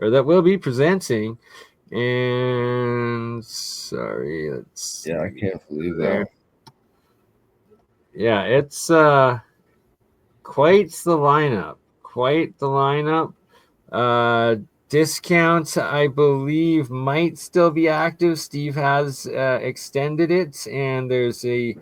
or that will be presenting. And sorry, let's I can't believe that. Yeah, it's quite the lineup. Discount, I believe, might still be active. Steve has extended it, and there's a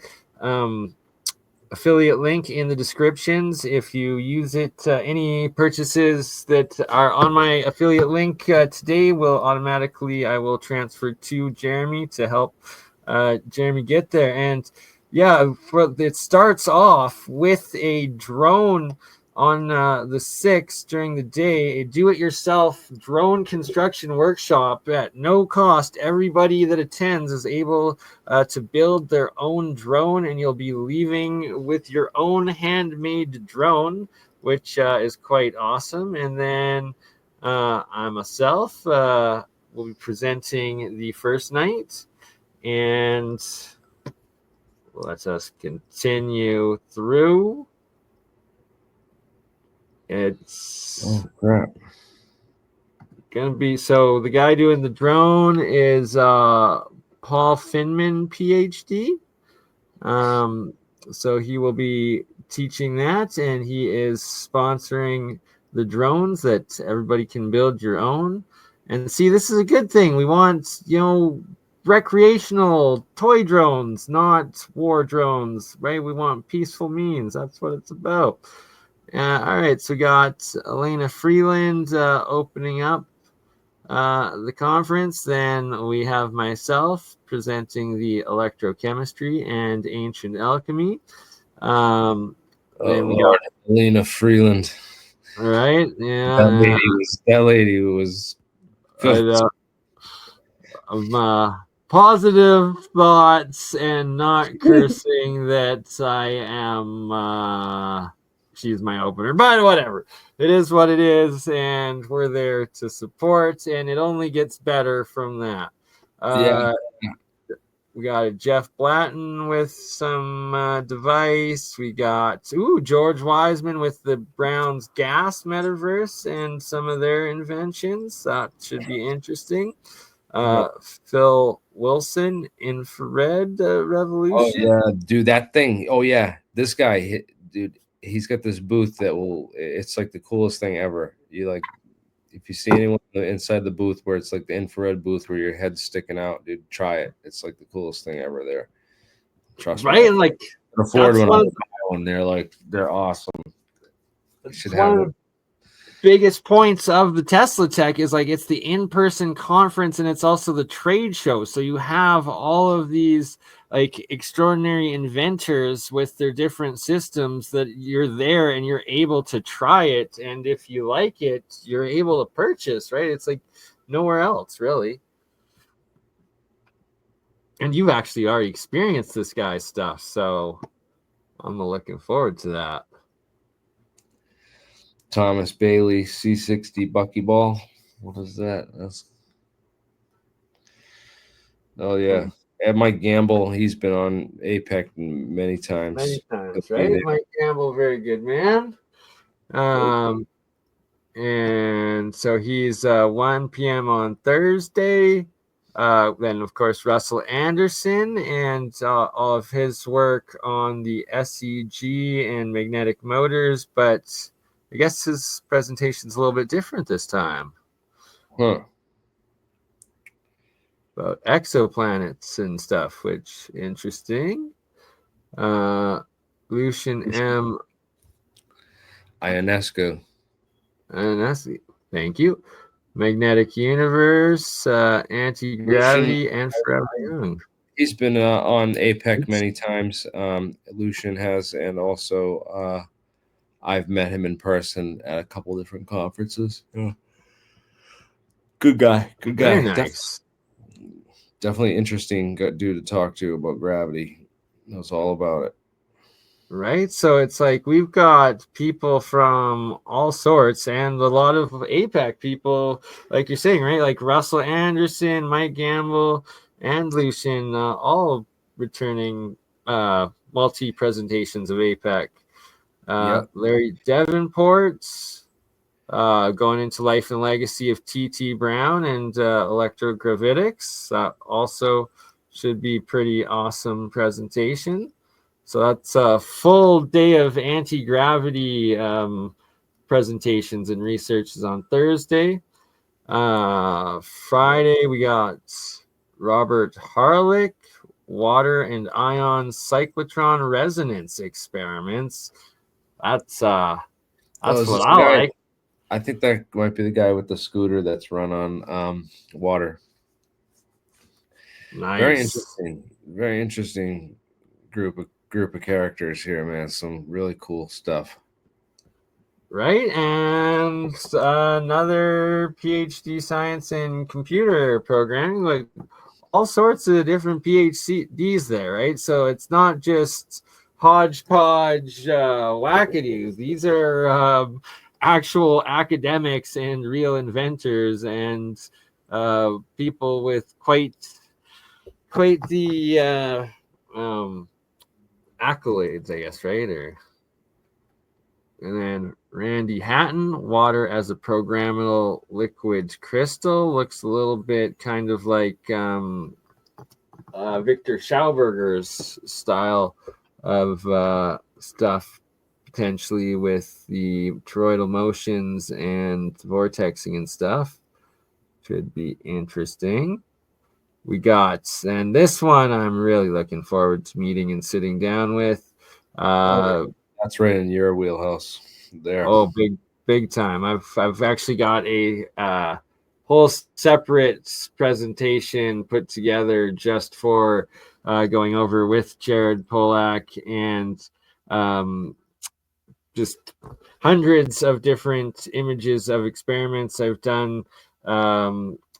affiliate link in the descriptions. If you use it, any purchases that are on my affiliate link today I will transfer to Jeremy to help Jeremy get there. And yeah, it starts off with a drone on the 6th during the day, a do-it-yourself drone construction workshop at no cost. Everybody that attends is able to build their own drone, and you'll be leaving with your own handmade drone, which is quite awesome. And then I myself will be presenting the first night, and let us continue through. It's crap. Gonna be, so the guy doing the drone is Paul Finman, PhD. So he will be teaching that, and he is sponsoring the drones that everybody can build your own. And see, this is a good thing. We want, recreational toy drones, not war drones, right? We want peaceful means. That's what it's about. All right, so we got Elena Freeland opening up the conference. Then we have myself presenting the electrochemistry and ancient alchemy. Then we got Elena Freeland. All right, yeah. That lady was good. Positive thoughts and not cursing that I am she's my opener, but whatever, it is what it is, and we're there to support, and it only gets better from that. We got a Jeff Blatton with some device. We got George Wiseman with the Browns gas metaverse and some of their inventions. That should be interesting. Phil Wilson, infrared revolution. Oh yeah, dude, that thing. Oh yeah, this guy, dude, he's got this booth it's like the coolest thing ever. If you see anyone inside the booth where it's like the infrared booth where your head's sticking out, dude, try it. It's like the coolest thing ever there. Trust me. Right, and like afford one. They're awesome. You should have one. Biggest points of the Teslatech is it's the in-person conference, and it's also the trade show. So you have all of these extraordinary inventors with their different systems that you're there and you're able to try it. And if you like it, you're able to purchase, right? It's like nowhere else, really. And you've actually already experienced this guy's stuff. So I'm looking forward to that. Thomas Bailey, C60 buckyball. What is that? Oh yeah, and Mike Gamble. He's been on APEC many times. Right? Mike Gamble, very good man. And so he's 1 p.m. on Thursday. Then of course Russell Anderson and all of his work on the SEG and magnetic motors, but I guess his presentation's a little bit different this time. About exoplanets and stuff, which interesting. Lucian M. Ionesco. Thank you. Magnetic Universe, Anti-Gravity, and Forever Young. He's been on APEC many times. Lucian has, and also I've met him in person at a couple different conferences. Yeah. Good guy. Very nice. Definitely interesting dude to talk to about gravity. Knows all about it. Right? So it's we've got people from all sorts and a lot of APEC people, like you're saying, right? Like Russell Anderson, Mike Gamble, and Lucian, all returning multi-presentations of APEC. Larry Davenport, going into life and legacy of T.T. Brown and electrogravitics. That also should be pretty awesome presentation. So that's a full day of anti-gravity presentations and researches on Thursday. Friday, we got Robert Harlick, water and ion cyclotron resonance experiments. That's what I like. I think that might be the guy with the scooter that's run on water. Nice. Very interesting group of characters here, man. Some really cool stuff. Right, and another PhD science in computer programming, like all sorts of different PhDs there, right? So it's not just hodgepodge wackadoos. These are actual academics and real inventors and people with quite the accolades, I guess, right? And then Randy Hatton, water as a programmable liquid crystal. Looks a little bit kind of like Victor Schauberger's style of stuff, potentially with the toroidal motions and vortexing and stuff. Should be interesting. We got, and this one I'm really looking forward to meeting and sitting down with. That's right in your wheelhouse there. Oh, big time. I've actually got a whole separate presentation put together just for going over with Jared Polak and just hundreds of different images of experiments I've done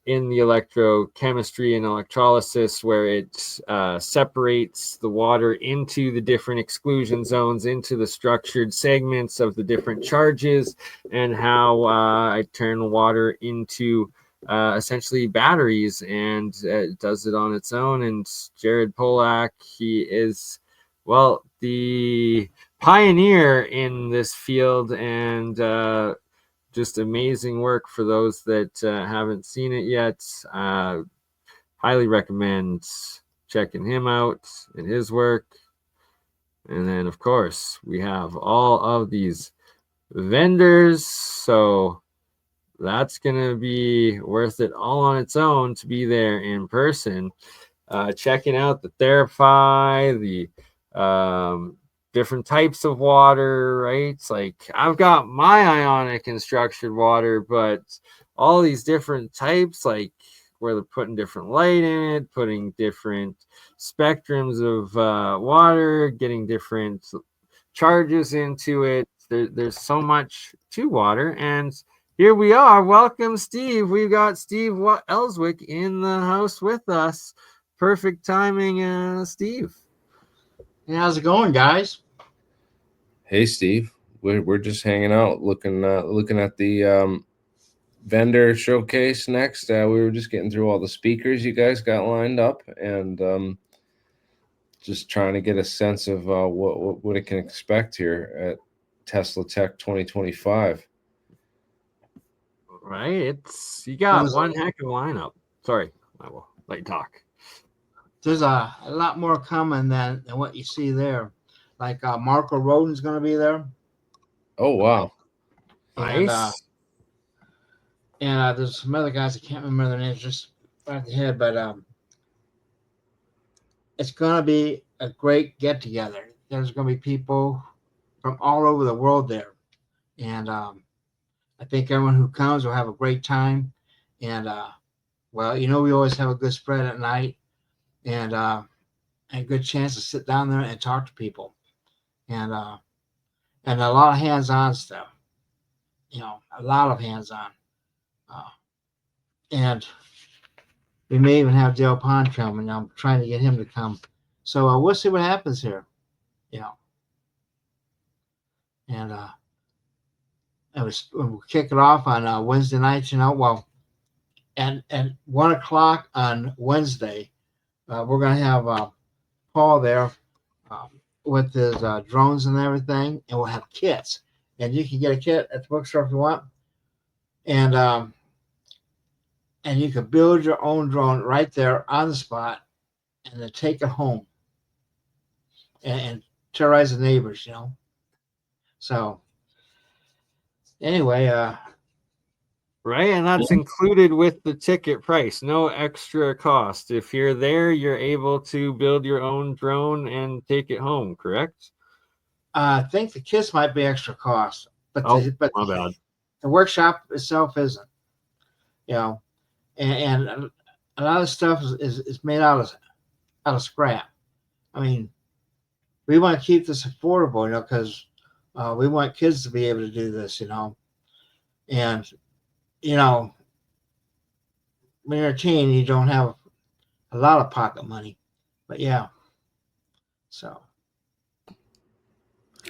in the electrochemistry and electrolysis, where it separates the water into the different exclusion zones, into the structured segments of the different charges, and how I turn water into essentially batteries, and it does it on its own. And Jared Polak, he is, well, the pioneer in this field, and just amazing work for those that haven't seen it yet. Highly recommend checking him out and his work. And then, of course, we have all of these vendors. So that's going to be worth it all on its own to be there in person. Checking out the Therapy, the different types of water, right? It's like I've got my ionic and structured water, but all these different types, like where they're putting different light in it, putting different spectrums of water, getting different charges into it. There's so much to water. And here we are. Welcome, Steve. We've got Steve Elswick in the house with us. Perfect timing, Steve. Hey, how's it going, guys? Hey, Steve. We're just hanging out, looking at the vendor showcase next. We were just getting through all the speakers you guys got lined up, and just trying to get a sense of what it can expect here at Teslatech 2025. Right, it's you got one heck of a lineup. Sorry, I will let you talk. There's a lot more coming than what you see there. Like Marco Rodin's going to be there. Oh, wow. Nice. And there's some other guys, I can't remember their names just right at the head, but it's going to be a great get together. There's going to be people from all over the world there, and I think everyone who comes will have a great time. And well, we always have a good spread at night, and a good chance to sit down there and talk to people, and a lot of hands-on stuff. A lot of hands-on, and we may even have Dale Pond come, and I'm trying to get him to come. So we'll see what happens here, and we'll kick it off on Wednesday nights. Well, and at 1:00 on Wednesday, we're gonna have Paul there with his drones and everything, and we'll have kits. And you can get a kit at the bookstore if you want. and you could build your own drone right there on the spot, and then take it home and terrorize the neighbors. So anyway, Right, and that's included with the ticket price, no extra cost. If you're there, you're able to build your own drone and take it home, correct? I think the kits might be extra cost, but Oh, my bad. the workshop itself isn't. You know, and a lot of stuff is made out of scrap. I mean, we want to keep this affordable, because we want kids to be able to do this, and you know, when you're a teen, you don't have a lot of pocket money, but yeah, so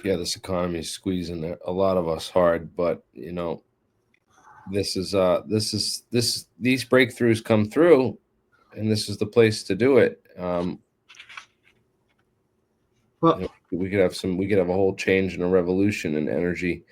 Yeah, this economy is squeezing a lot of us hard, but these breakthroughs come through, and this is the place to do it. well, We could have a whole change and a revolution in energy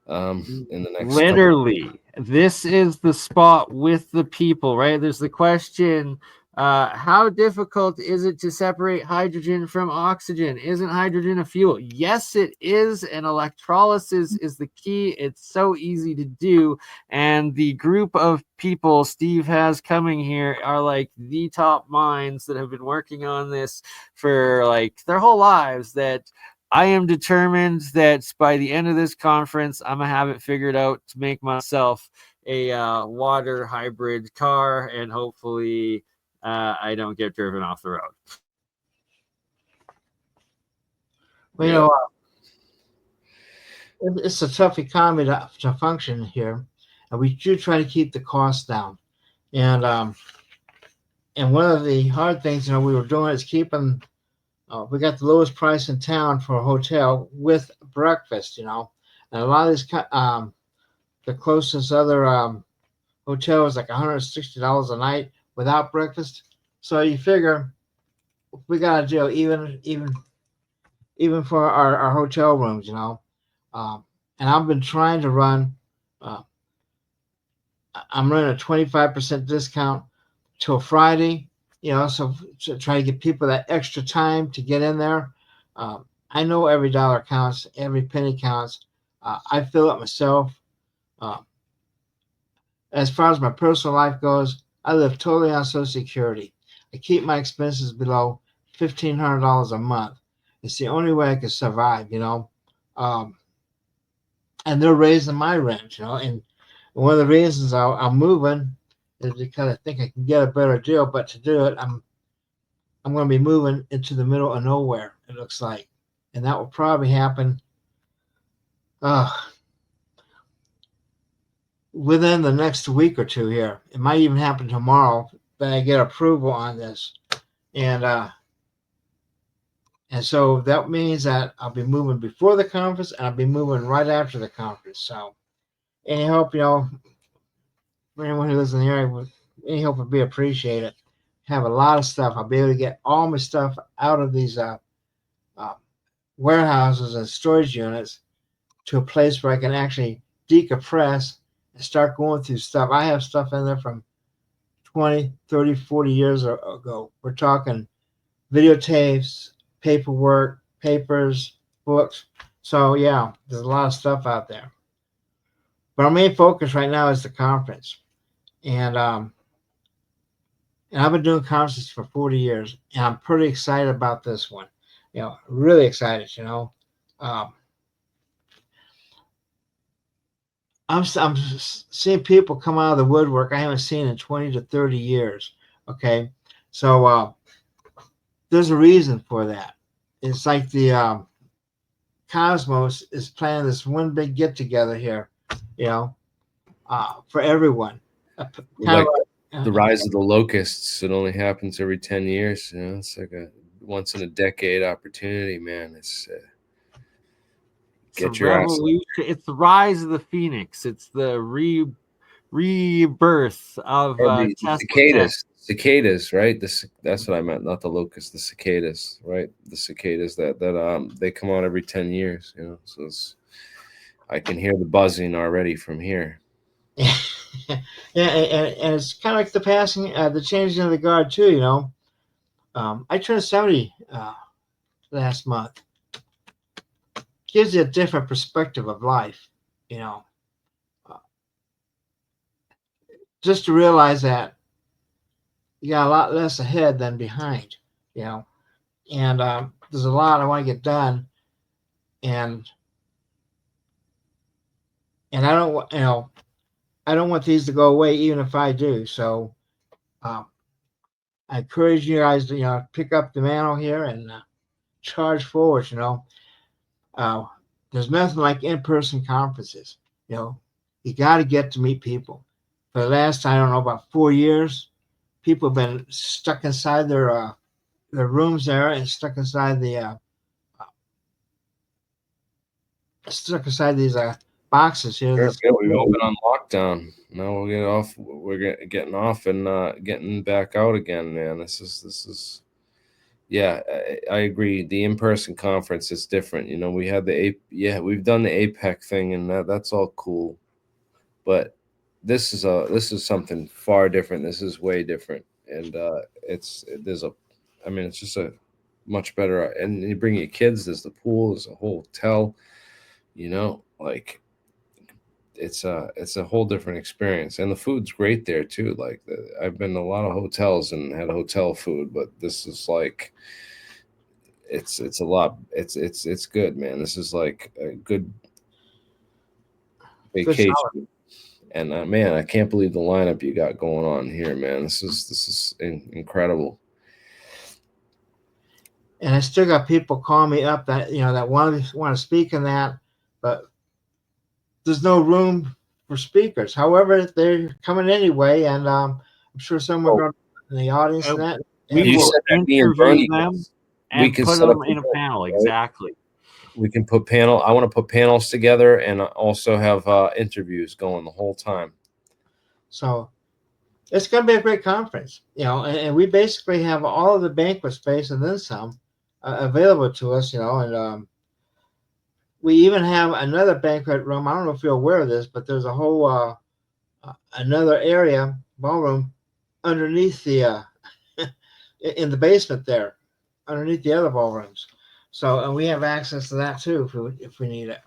in the next Literally, this is the spot with the people, right? There's the question, how difficult is it to separate hydrogen from oxygen? Isn't hydrogen a fuel? Yes, it is, and electrolysis is the key. It's so easy to do, and the group of people Steve has coming here are like the top minds that have been working on this for like their whole lives. That I am determined that by the end of this conference, I'm going to have it figured out to make myself a water hybrid car, and hopefully I don't get driven off the road. well, it's a tough economy to function here, and we do try to keep the costs down. And one of the hard things we were doing is keeping. We got the lowest price in town for a hotel with breakfast. And a lot of these, the closest other hotel is like $160 a night without breakfast. So you figure we got a deal even for our hotel rooms. And I've been trying to run. I'm running a 25% discount till Friday. So to try to give people that extra time to get in there. I know every dollar counts, every penny counts. I feel it myself. Uh, as far as my personal life goes, I live totally on Social Security. I keep my expenses below $1,500 a month. It's the only way I can survive, Um, and they're raising my rent, And one of the reasons I'm moving is because I think I can get a better deal. But to do it, I'm going to be moving into the middle of nowhere, it looks like, and that will probably happen within the next week or two here. It might even happen tomorrow that I get approval on this, and so that means that I'll be moving before the conference, and I'll be moving right after the conference. So any help, for anyone who lives in the area, any help would be appreciated. Have a lot of stuff. I'll be able to get all my stuff out of these warehouses and storage units to a place where I can actually decompress and start going through stuff. I have stuff in there from 20, 30, 40 years ago. We're talking videotapes, paperwork, papers, books. So yeah, there's a lot of stuff out there. But our main focus right now is the conference. And I've been doing conferences for 40 years, and I'm pretty excited about this one. Really excited, I'm seeing people come out of the woodwork I haven't seen in 20 to 30 years. Okay. So there's a reason for that. It's like the Cosmos is planning this one big get together here, for everyone. Like the rise of the locusts. It only happens every 10 years. It's like a once in a decade opportunity, man. It's get your revolution. It's the rise of the phoenix. It's the rebirth of cicadas, right? That's what I meant, not the locusts, the cicadas, right? The cicadas that they come out every 10 years, So I can hear the buzzing already from here. Yeah, and it's kind of like the passing, the changing of the guard too. I turned 70 last month. Gives you a different perspective of life. You know, uh, just to realize that you got a lot less ahead than behind. You know, and there's a lot I want to get done, and I don't I don't want these to go away, even if I do. So um, I encourage you guys to pick up the mantle here and charge forward. Uh, there's nothing like in-person conferences. You know, you got to get to meet people. For the last, I don't know, about 4 years, people have been stuck inside their rooms there and stuck inside these boxes here. Sure, yeah, we've all been on lockdown. Now we'll get off. We're getting off and getting back out again, man. This is. Yeah, I agree. The in-person conference is different. We had we've done the APEC thing, and that's all cool. But this is something far different. This is way different, and it's just a much better. And you bring your kids. There's the pool. There's a hotel. Like it's a whole different experience, and the food's great there too. Like I've been to a lot of hotels and had hotel food, but this is like it's a lot. It's good, man. This is like a good Good solid. vacation. And man, I can't believe the lineup you got going on here, man. This is incredible. And I still got people calling me up that that want to speak in that, but there's no room for speakers. However, they're coming anyway, and I'm sure some are going in the audience and that. We You will said that me and interview Bernie them we and can put set up them in a panel. right? Exactly. We can put panel. I want to put panels together and also have interviews going the whole time. So it's going to be a great conference, and we basically have all of the banquet space and then some available to us, and we even have another banquet room. I don't know if you're aware of this, but there's a whole another area, ballroom, underneath the in the basement there, underneath the other ballrooms. So and we have access to that too if we need it.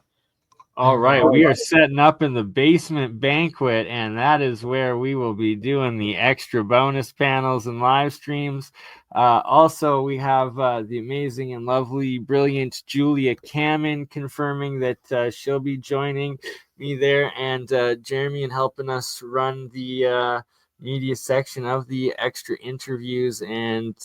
All right, we are setting up in the basement banquet, and that is where we will be doing the extra bonus panels and live streams. Also, we have the amazing and lovely, brilliant Julia Kamen confirming that she'll be joining me there, and Jeremy and helping us run the media section of the extra interviews. And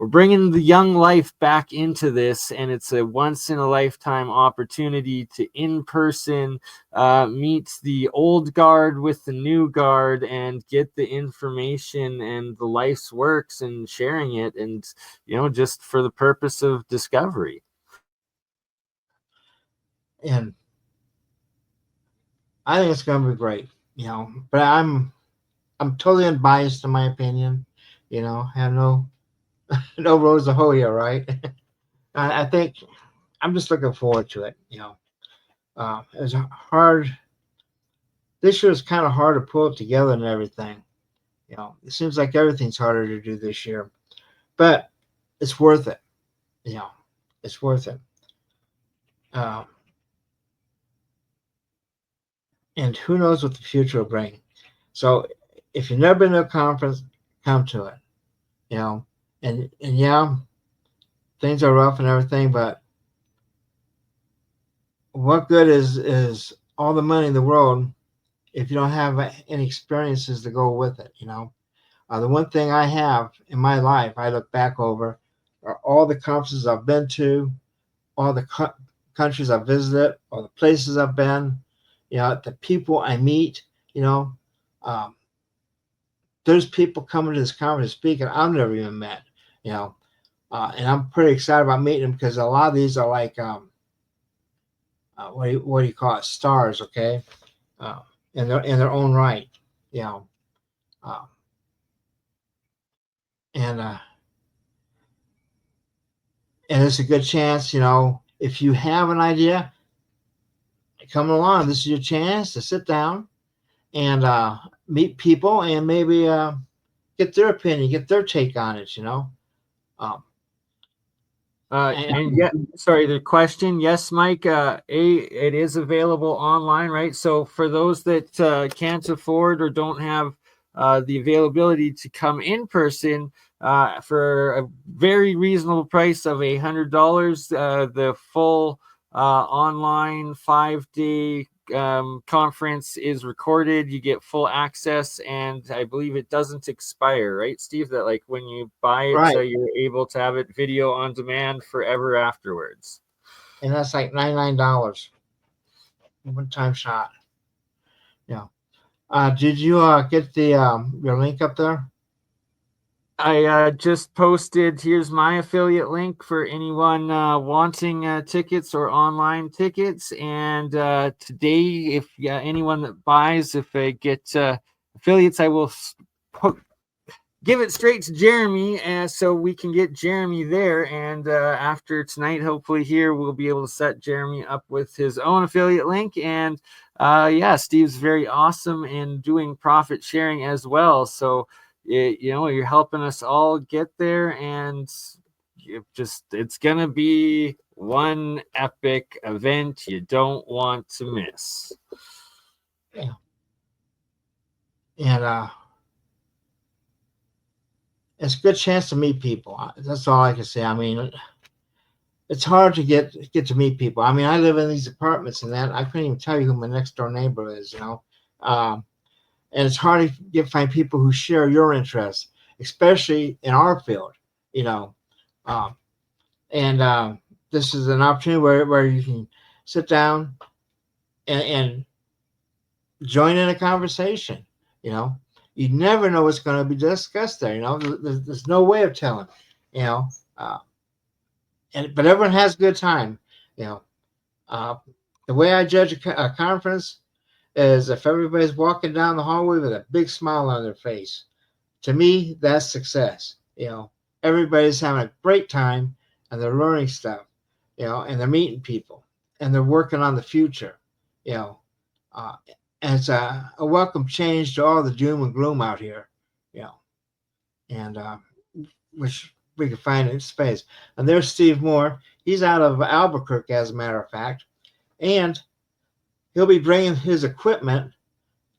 we're bringing the young life back into this, and it's a once-in-a-lifetime opportunity to in-person meet the old guard with the new guard and get the information and the life's works and sharing it, and just for the purpose of discovery. And I think it's going to be great, but I'm totally unbiased in my opinion. I have no roads to hoe here, right? I think I'm just looking forward to it. It's hard. This year is kind of hard to pull it together and everything. It seems like everything's harder to do this year, but it's worth it. It's worth it. And who knows what the future will bring. So if you've never been to a conference, come to it. And yeah, things are rough and everything, but what good is all the money in the world if you don't have any experiences to go with it? The one thing I have in my life I look back over are all the conferences I've been to, all the countries I've visited, all the places I've been, the people I meet. There's people coming to this conference speaking I've never even met. And I'm pretty excited about meeting them because a lot of these are like what do you call it, stars, okay, in their own right, uh, and it's a good chance, if you have an idea coming along, this is your chance to sit down and meet people and maybe get their opinion, get their take on it. Um, And and yeah, sorry, the question. Yes, Mike. It is available online, right? So for those that can't afford or don't have the availability to come in person, for a very reasonable price of $100, the full online 5-day conference is recorded. You get full access, and I believe it doesn't expire, right, Steve? That like when you buy it, right, you're able to have it video on demand forever afterwards. and that's like $99 one time shot. Yeah. Did you get the your link up there? I just posted. Here's my affiliate link for anyone wanting tickets or online tickets. And today, if anyone that buys, if they get affiliates, I will give it straight to Jeremy, so we can get Jeremy there. And after tonight, hopefully here, we'll be able to set Jeremy up with his own affiliate link. And yeah, Steve's very awesome in doing profit sharing as well. So you're helping us all get there, and it's gonna be one epic event you don't want to miss. Yeah. And it's a good chance to meet people. That's all I can say. I mean, it's hard to get to meet people. I mean, I live in these apartments and that I couldn't even tell you who my next door neighbor is. Um, and it's hard to find people who share your interests, especially in our field. You know, um, and this is an opportunity where you can sit down and join in a conversation. You know, you never know what's going to be discussed there. There's no way of telling. You know, uh, but everyone has a good time. You know, uh, the way I judge a conference is if everybody's walking down the hallway with a big smile on their face. To me, that's success. Everybody's having a great time and they're learning stuff. And they're meeting people and they're working on the future. You know, uh, and it's a welcome change to all the doom and gloom out here. You know, and which we can find in space. And there's Steve Moore. He's out of Albuquerque, as a matter of fact, and he'll be bringing his equipment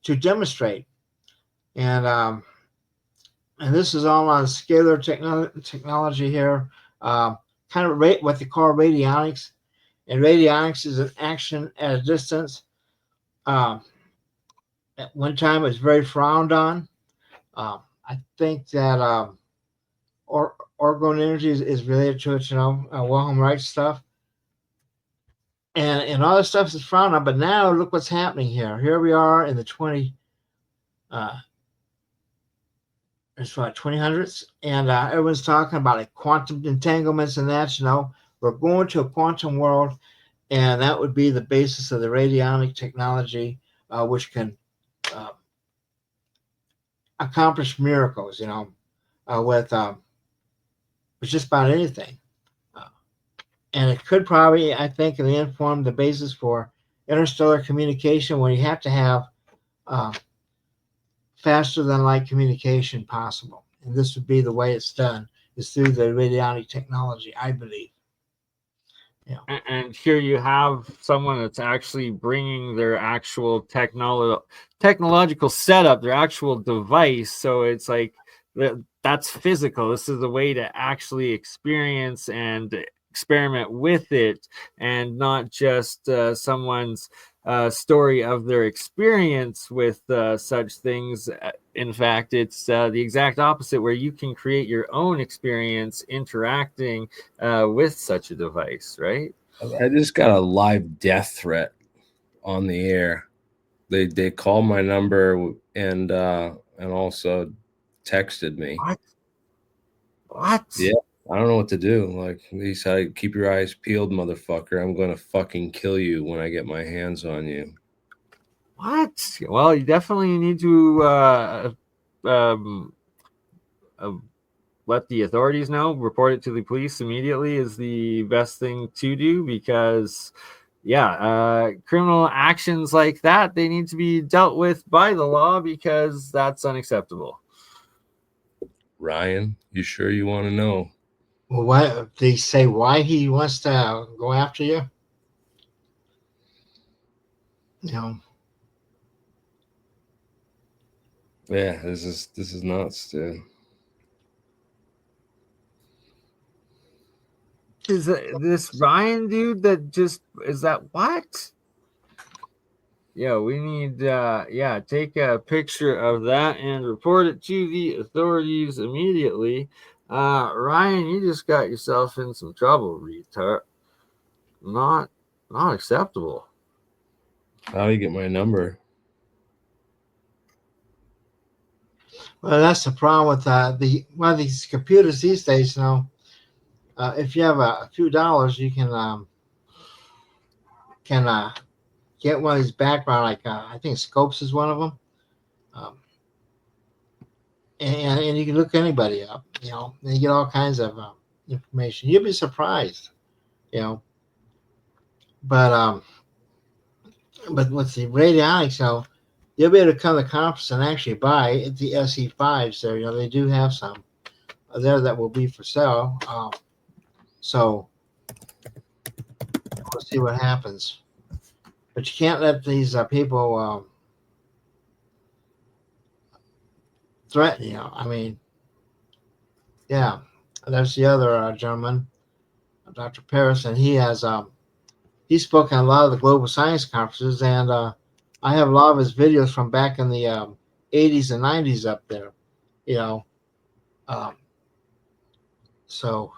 to demonstrate. And this is all on scalar technology here, kind of what they call radionics. And radionics is an action at a distance. Um, at one time, it was very frowned on. I think that orgone energy is related to it, Wilhelm Reich stuff. And all this stuff is frowned on. But now look what's happening here. Here we are in the 2000s, and everyone's talking about like quantum entanglements and that. We're going to a quantum world, and that would be the basis of the radionic technology, which can uh, accomplish miracles. With just about anything. Uh, and it could probably, I think, in the end form the basis for interstellar communication, when you have to have uh, faster than light communication possible. And this would be the way it's done, is through the radionic technology, I believe. And here you have someone that's actually bringing their actual technological setup, their actual device. So it's like that's physical. This is a way to actually experience and experiment with it, and not just someone's story of their experience with such things. In fact, it's the exact opposite, where you can create your own experience interacting with such a device, right? I just got a live death threat on the air. They called my number and also texted me. What? Yeah, I don't know what to do. Like he said, keep your eyes peeled, motherfucker. I'm gonna fucking kill you when I get my hands on you. What? Well, you definitely need to um, uh, let the authorities know. Report it to the police immediately is the best thing to do, because criminal actions like that, they need to be dealt with by the law because that's unacceptable. Ryan, you sure you want to know? Well, why they say why he wants to go after you? You know, Yeah, this is nuts, dude. Is this Ryan dude that just is that what? Yeah, we need take a picture of that and report it to the authorities immediately. Ryan, you just got yourself in some trouble, retard. Not not acceptable. How do you get my number? well, that's the problem with one of these computers these days. You know, if you have a few dollars, you can get one of these background, like I think Scopes is one of them, um, and you can look anybody up. You know, and you get all kinds of information. You'd be surprised. You know, but with the radionics, you know, you'll be able to come to the conference and actually buy the SE5s there. You know, they do have some there that will be for sale. So we'll see what happens. But you can't let these people threaten you. I mean, yeah, there's the other gentleman, Dr. Paris, and he's spoken at a lot of the global science conferences, and I have a lot of his videos from back in the 80s and 90s up there. You know, um, so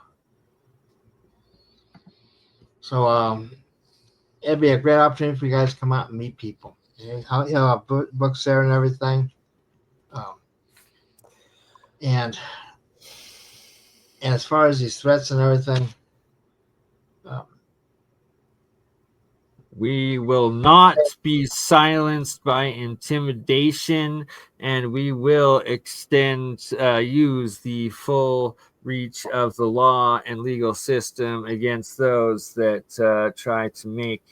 so it'd be a great opportunity for you guys to come out and meet people. You know, books there and everything, um, and and as far as these threats and everything, um, We will not be silenced by intimidation, and we will use the full reach of the law and legal system against those that try to make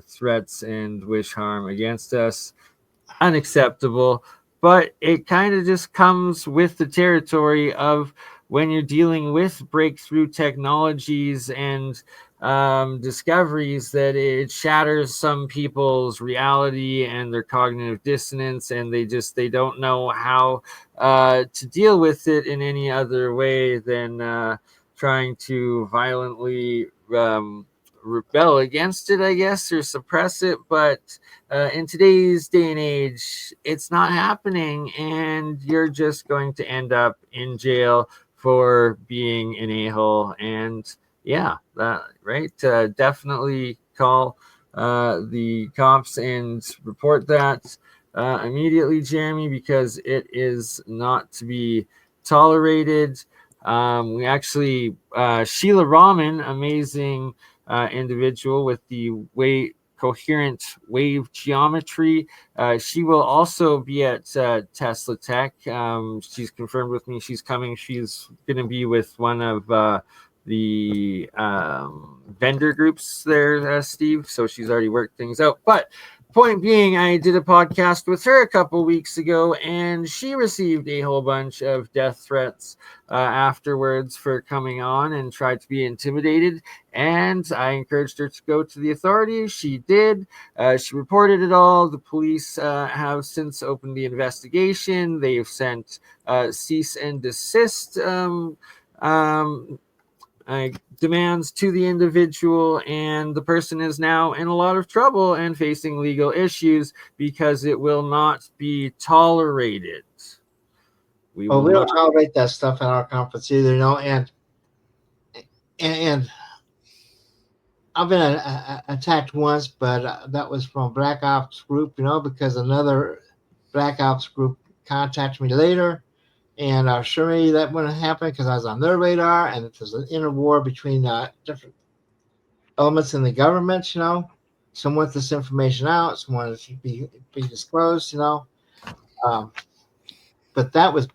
threats and wish harm against us. Unacceptable, but it kind of just comes with the territory of when you're dealing with breakthrough technologies and discoveries that it shatters some people's reality and their cognitive dissonance, and they don't know how to deal with it in any other way than trying to violently rebel against it, I guess, or suppress it. But in today's day and age, it's not happening, and you're just going to end up in jail for being an a-hole. And yeah, right. Definitely call the cops and report that immediately, Jeremy, because it is not to be tolerated. We actually, Sheila Rahman, amazing individual with the coherent wave geometry. She will also be at Teslatech. She's confirmed with me she's coming. She's going to be with one of the vendor groups there, Steve. So she's already worked things out. But point being, I did a podcast with her a couple weeks ago, and she received a whole bunch of death threats afterwards for coming on and tried to be intimidated. And I encouraged her to go to the authorities. She did. She reported it all. The police have since opened the investigation. They've sent cease and desist demands to the individual, and the person is now in a lot of trouble and facing legal issues because it will not be tolerated. we don't tolerate that stuff at our conference either. You know, and I've been attacked once, but that was from a Black Ops group. You know, because another Black Ops group contacted me later. And sure me that wouldn't happen because I was on their radar, and there's an inner war between different elements in the government. You know, some want this information out, some want it to be disclosed. You know, um, but that was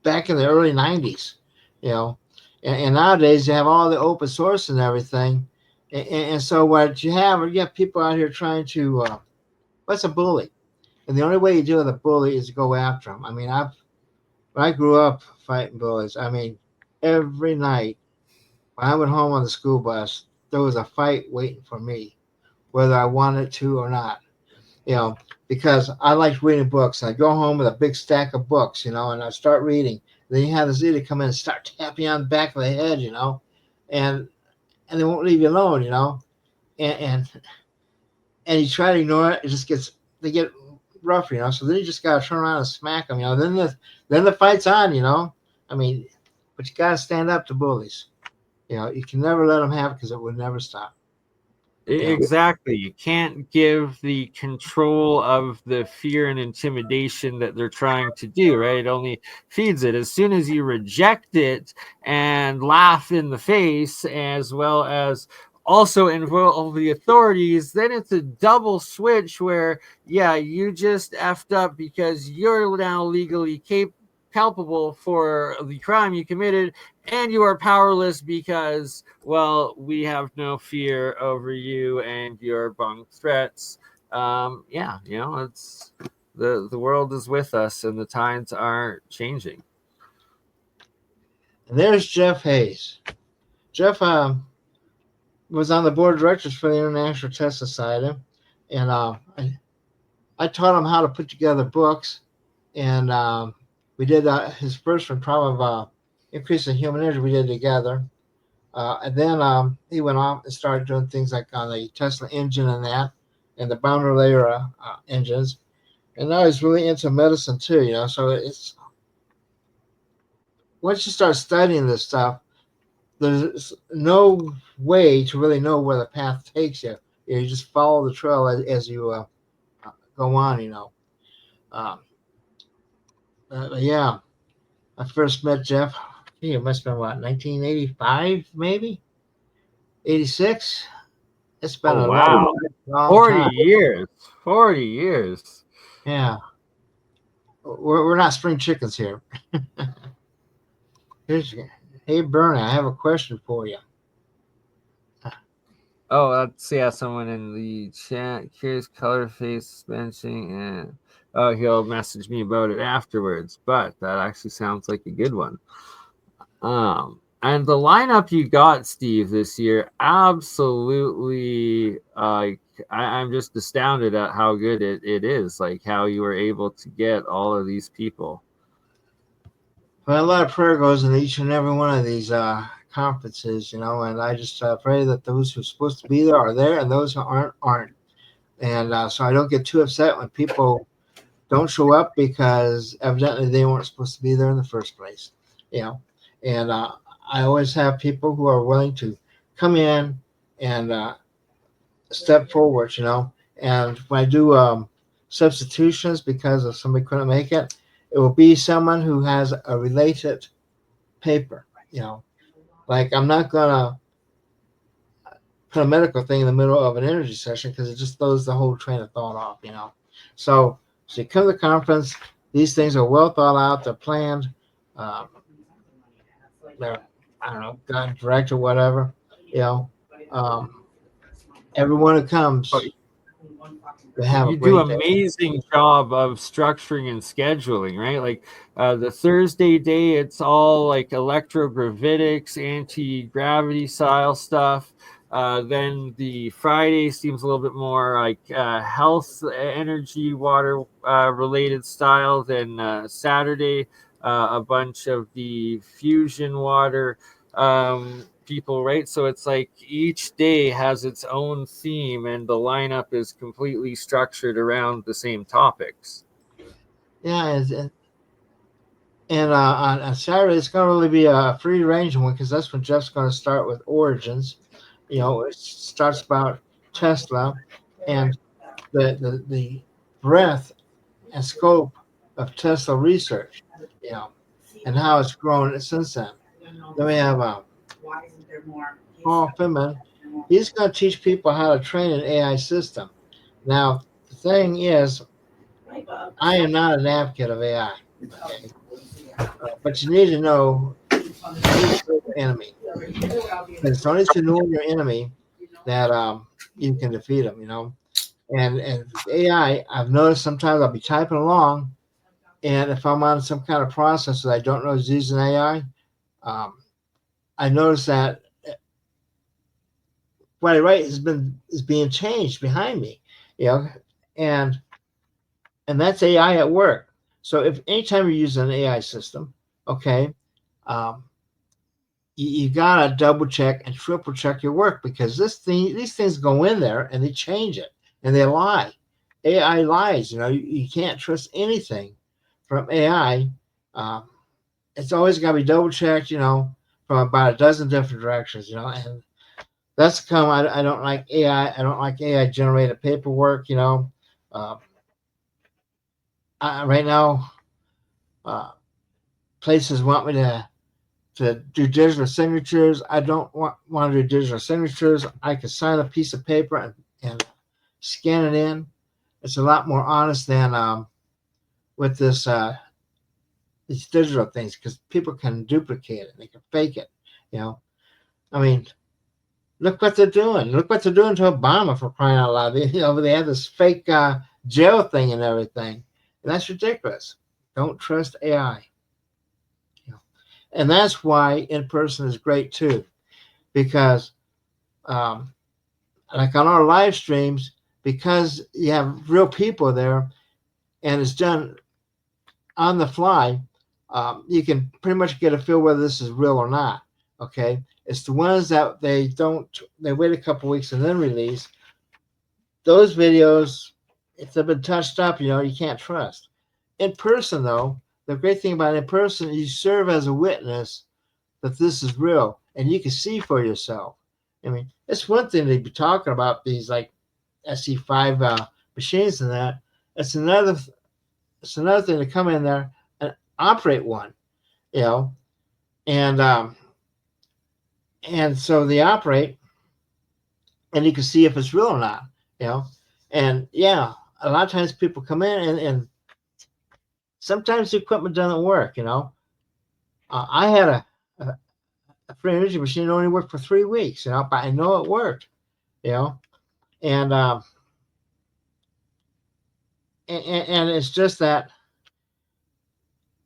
back in the early '90s. You know, and nowadays you have all the open source and everything, And so what you have people out here trying to what's a bully? And the only way you deal with a bully is to go after them. I mean, when I grew up fighting bullies, I mean, every night when I went home on the school bus, there was a fight waiting for me, whether I wanted to or not. You know, because I liked reading books. I go home with a big stack of books, and I start reading. Then you have this idiot come in and start tapping you on the back of the head, and they won't leave you alone, and and you try to ignore it. It just they get rough, So then you just gotta turn around and smack them, Then the fight's on, I mean, but you gotta stand up to bullies. You can never let them have it because it would never stop. Exactly. You can't give the control of the fear and intimidation that they're trying to do, right? It only feeds it. As soon as you reject it and laugh in the face, as well as also involve the authorities, then it's a double switch where, yeah, you just effed up because you're now legally culpable for the crime you committed, and you are powerless because, well, we have no fear over you and your bunk threats. Yeah, it's the world is with us and the times are changing. And there's Jeff Hayes. Jeff was on the board of directors for the International Test Society, and I taught him how to put together books, and we did his first one, probably increase in human energy. We did together, and then he went off and started doing things like on the Tesla engine and the boundary layer engines, and now he's really into medicine too. So it's once you start studying this stuff, there's no way to really know where the path takes you. You just follow the trail as you go on. Um, yeah, I first met Jeff. It must have been what, 1985, maybe 86. It's been Oh a wow, long 40 time. years, 40 years. Yeah, we're not spring chickens here. Hey Bernie, I have a question for you. Oh, let's see. Yeah, someone in the chat, curious color face benching, and oh, he'll message me about it afterwards. But that actually sounds like a good one. And the lineup you got, Steve, this year, absolutely, I'm just astounded at how good it is. Like how you were able to get all of these people. Well, a lot of prayer goes in each and every one of these conferences, and I just pray that those who are supposed to be there, and those who aren't. And so I don't get too upset when people don't show up because evidently they weren't supposed to be there in the first place, you know. And I always have people who are willing to come in and step forward, And when I do substitutions because if somebody couldn't make it, it will be someone who has a related paper, Like I'm not gonna put a medical thing in the middle of an energy session because it just throws the whole train of thought off. So you come to the conference. These things are well thought out. They're planned. Um, they're, I don't know, God direct or whatever. You know, um, everyone who comes, they have a You do great day. amazing job of structuring and scheduling, right? Like the Thursday day, it's all like electrogravitics, anti-gravity style stuff. Then the Friday seems a little bit more like health, energy, water related style. Then Saturday, a bunch of the fusion water people, right? So it's like each day has its own theme and the lineup is completely structured around the same topics. Yeah, and on Saturday it's going to really be a free range one because that's when Jeff's going to start with Origins. It starts about Tesla and the breadth and scope of Tesla research, and how it's grown since then. Then we have Paul Finman. He's going to teach people how to train an AI system. Now, the thing is, I am not an advocate of AI, okay? But you need to know, you need to know your enemy. And it's only to know your enemy that you can defeat them. And AI, I've noticed sometimes I'll be typing along, and if I'm on some kind of process that I don't know is using AI, I notice that what I write is being changed behind me, you know, and that's AI at work. So if anytime you're using an AI system, okay, um, you gotta double check and triple check your work, because these things go in there and they change it and they lie. AI lies. You can't trust anything from AI. Um, it's always got to be double checked. From about a dozen different directions. And that's come. I don't like AI. I don't like AI generated paperwork. Uh, right now, uh, places want me to do digital signatures. I don't want to do digital signatures. I can sign a piece of paper and scan it in. It's a lot more honest than with these digital things, because people can duplicate it. They can fake it. I mean, look what they're doing. Look what they're doing to Obama, for crying out loud. They have this fake jail thing and everything. And that's ridiculous. Don't trust AI. And that's why in person is great too, because um, like on our live streams, because you have real people there and it's done on the fly, you can pretty much get a feel whether this is real or not. Okay, it's the ones that they wait a couple weeks and then release those videos. If they've been touched up, you can't trust. In person, though, the great thing about in person, you serve as a witness that this is real, and you can see for yourself. I mean, it's one thing to be talking about these like SE5 machines and that. It's another. It's another thing to come in there and operate one, you know, and so they operate, and you can see if it's real or not, you know. And yeah, a lot of times people come in and sometimes the equipment doesn't work, I had a free energy machine that only worked for 3 weeks, but I know it worked, you know, and and it's just that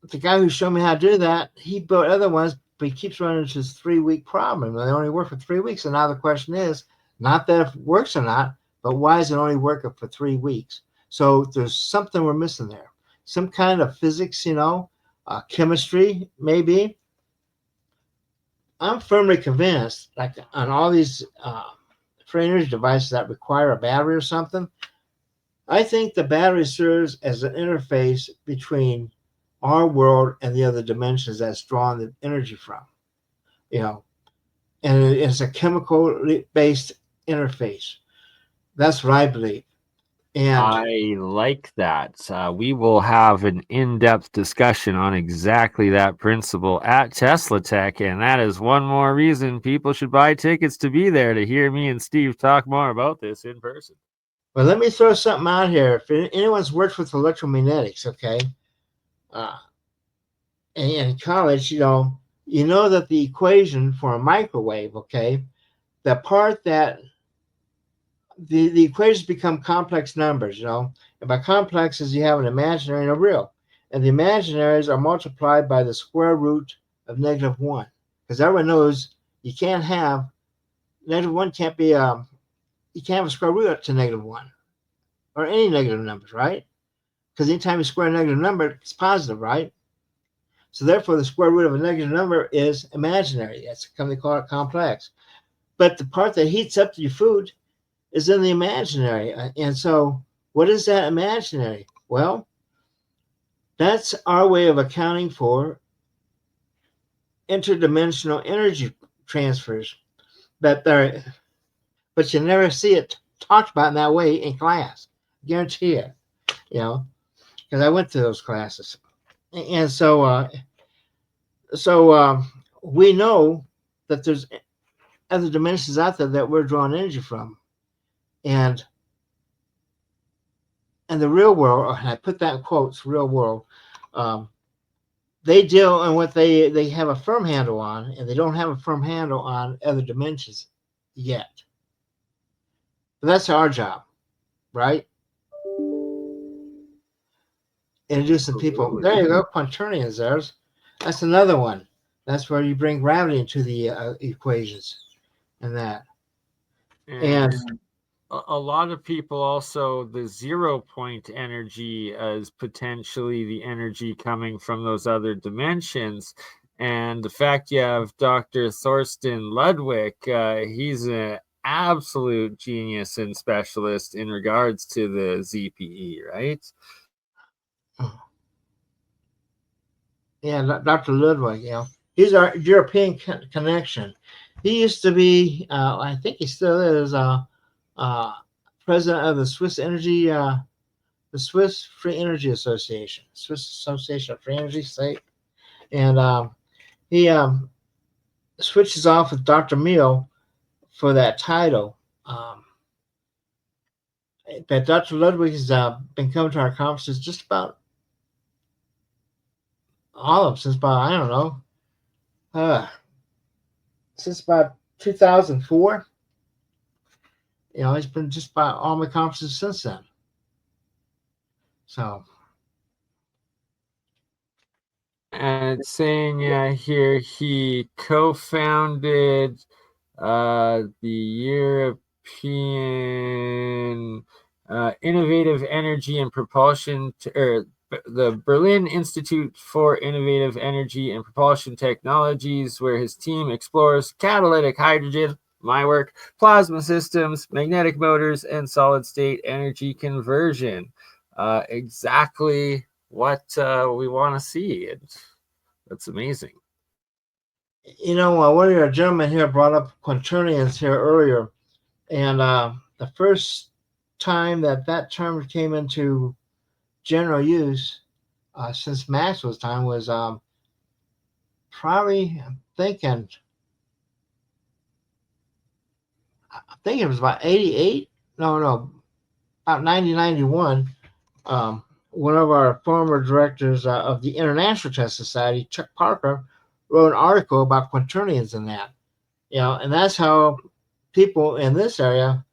the guy who showed me how to do that, he built other ones, but he keeps running into this 3 week problem. They only work for 3 weeks. And now the question is not that if it works or not, but why is it only working for 3 weeks? So there's something we're missing there. Some kind of physics, chemistry, maybe. I'm firmly convinced, like on all these free energy devices that require a battery or something, I think the battery serves as an interface between our world and the other dimensions that's drawing the energy from, you know, and it's a chemical based interface. That's what I believe. And I like that. We will have an in-depth discussion on exactly that principle at Teslatech, and that is one more reason people should buy tickets to be there to hear me and Steve talk more about this in person. well, let me throw something out here. If anyone's worked with electromagnetics, okay, uh, in college, you know that the equation for a microwave, okay, the part that the equations become complex numbers, and by complexes you have an imaginary and a real, and the imaginaries are multiplied by the square root of -1, because everyone knows you can't have -1 can't be you can't have a square root to -1 or any negative numbers, right? Because anytime you square a negative number, it's positive, right? So therefore, the square root of a negative number is imaginary. That's they call it complex. But the part that heats up your food is in the imaginary. And so, what is that imaginary? Well, that's our way of accounting for interdimensional energy transfers. But you never see it talked about in that way in class. Guarantee it. Because I went to those classes, and so we know that there's other dimensions out there that we're drawing energy from, and the real world, and I put that in quotes, real world, they deal in what they have a firm handle on, and they don't have a firm handle on other dimensions yet. But that's our job, right? Introducing people. There you go, quaternions. That's another one. That's where you bring gravity into the equations and that. And a lot of people also, the 0 point energy as potentially the energy coming from those other dimensions. And the fact you have Dr. Thorsten Ludwig, he's an absolute genius and specialist in regards to the ZPE, right? Yeah, Dr. Ludwig, he's our European connection. He used to be, I think he still is, president of the the Swiss Free Energy Association, Swiss Association of Free Energy State, and he switches off with Dr. Meal for that title. But Dr. Ludwig has been coming to our conferences just about all of them since about, I don't know, since about 2004. He's been just about all my conferences since then. So. And it's saying here he co-founded the European Innovative Energy and Propulsion, or the Berlin Institute for Innovative Energy and Propulsion Technologies, where his team explores catalytic hydrogen, my work, plasma systems, magnetic motors, and solid-state energy conversion. Exactly what we want to see. That's amazing. One of your gentlemen here brought up quaternions here earlier, and the first time that term came into general use since Maxwell's time was probably, I'm thinking it was about 88. No, about 1991. One of our former directors of the International Test Society, Chuck Parker, wrote an article about quaternions and that. And that's how people in this area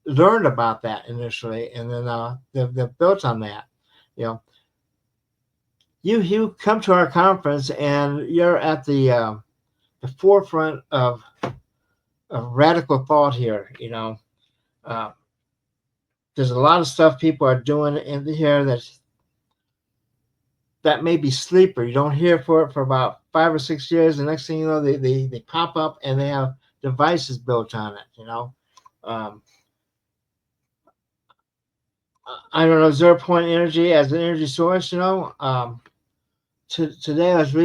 learned about that initially, and then they've built on that. You come to our conference and you're at the forefront of radical thought here. There's a lot of stuff people are doing in here that may be sleeper. You don't hear for it for about 5 or 6 years. The next thing you know, they pop up and they have devices built on it. I don't know, 0 point energy as an energy source. Today I was